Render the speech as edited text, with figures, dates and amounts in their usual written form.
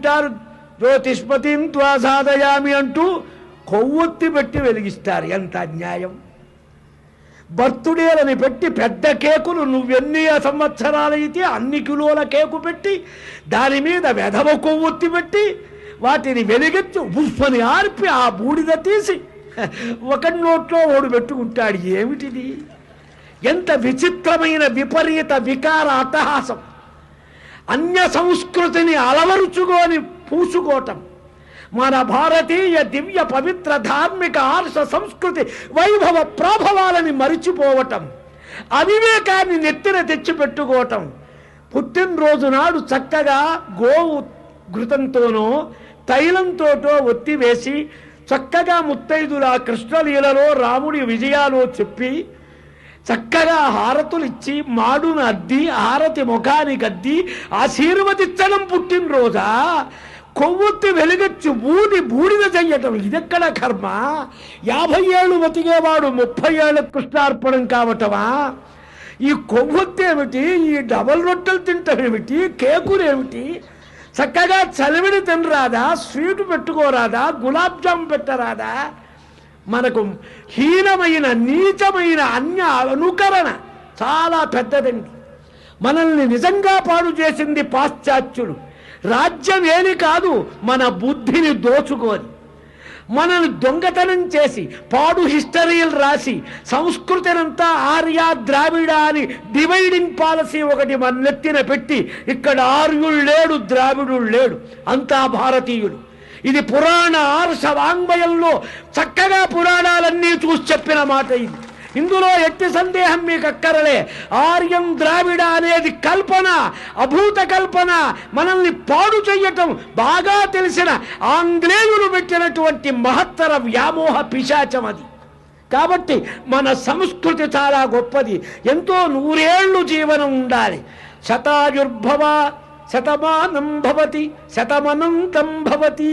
వెలిగిస్తారు. జ్యోతిష్మతిం త్వా సాధయామి అంటూ కొవ్వొత్తి పెట్టి వెలిగిస్తారు. ఎంత అన్యాయం! బర్త్డేలని పెట్టి పెద్ద కేకులు నువ్వెన్ని సంవత్సరాలైతే అన్ని కిలోల కేకు పెట్టి దాని మీద వెధవ కొవ్వొత్తి పెట్టి వాటిని వెలిగించి ఉప్పని ఆర్పి ఆ బూడిద తీసి ఒకటి నోట్లో ఓడు పెట్టుకుంటాడు. ఏమిటిది? ఎంత విచిత్రమైన విపరీత వికార అట్టహాసం! అన్య సంస్కృతిని అలవరుచుకొని పూసుకోవటం, మన భారతీయ దివ్య పవిత్ర ధార్మిక ఆర్ష సంస్కృతి వైభవ ప్రాభవాలని మరిచిపోవటం, అవివేకాన్ని నెత్తిన తెచ్చిపెట్టుకోవటం. పుట్టినరోజు నాడు చక్కగా గోవు ఘృతంతోనో తైలంతోటో ఒత్తివేసి చక్కగా ముత్తైదుల కృష్ణలీలలో రాముడి విజయాలు చెప్పి చక్కగా హారతులు ఇచ్చి మాడును అద్ది హారతి ముఖానికి అద్ది ఆశీర్వదించడం పుట్టినరోజా? కొవ్వొత్తి వెలిగొచ్చి బూడిద చెయ్యటం ఇదెక్కడ కర్మ? 50 ఏళ్ళు బతికేవాడు 30 ఏళ్ళ కృష్ణార్పణం కావటమా? ఈ కొవ్వొత్తి ఏమిటి? ఈ డబల్ రొట్టెలు తింటమేమిటి? కేకులేమిటి? చక్కగా చలివిడి తినరాదా? స్వీటు పెట్టుకోరాదా? గులాబ్ జామ్ పెట్టరాదా? మనకు హీనమైన నీచమైన అన్య అనుకరణ చాలా పెద్దదండి. మనల్ని నిజంగా పాడు చేసింది పాశ్చాత్యుడు. రాజ్యం ఏమి కాదు, మన బుద్ధిని దోచుకొని మనల్ని దొంగతనం చేసి పాడు హిస్టరీలు రాసి సంస్కృతినంతా ఆర్య ద్రావిడ అని డివైడింగ్ పాలసీ ఒకటి మన నెత్తిన పెట్టి ఇక్కడ ఆర్యుడు లేడు ద్రావిడుడు లేడు, అంతా భారతీయుడు. ఇది పురాణ ఆర్ష వాంగ్మయంలో చక్కగా పురాణాలన్నీ చూసి చెప్పిన మాట ఇది. ఇందులో ఎట్టి సందేహం మీకు అక్కరలే. ఆర్యం ద్రావిడ అనేది కల్పన, అభూత కల్పన, మనల్ని పాడు చెయ్యటం బాగా తెలిసిన ఆంగ్లేయులు పెట్టినటువంటి మహత్తర వ్యామోహ పిశాచం అది. కాబట్టి మన సంస్కృతి చాలా గొప్పది. ఎంతో 100 ఏళ్ళు జీవనం ఉండాలి. శతాయుర్భవ శతమానం భవతి శతమనంతం భవతి.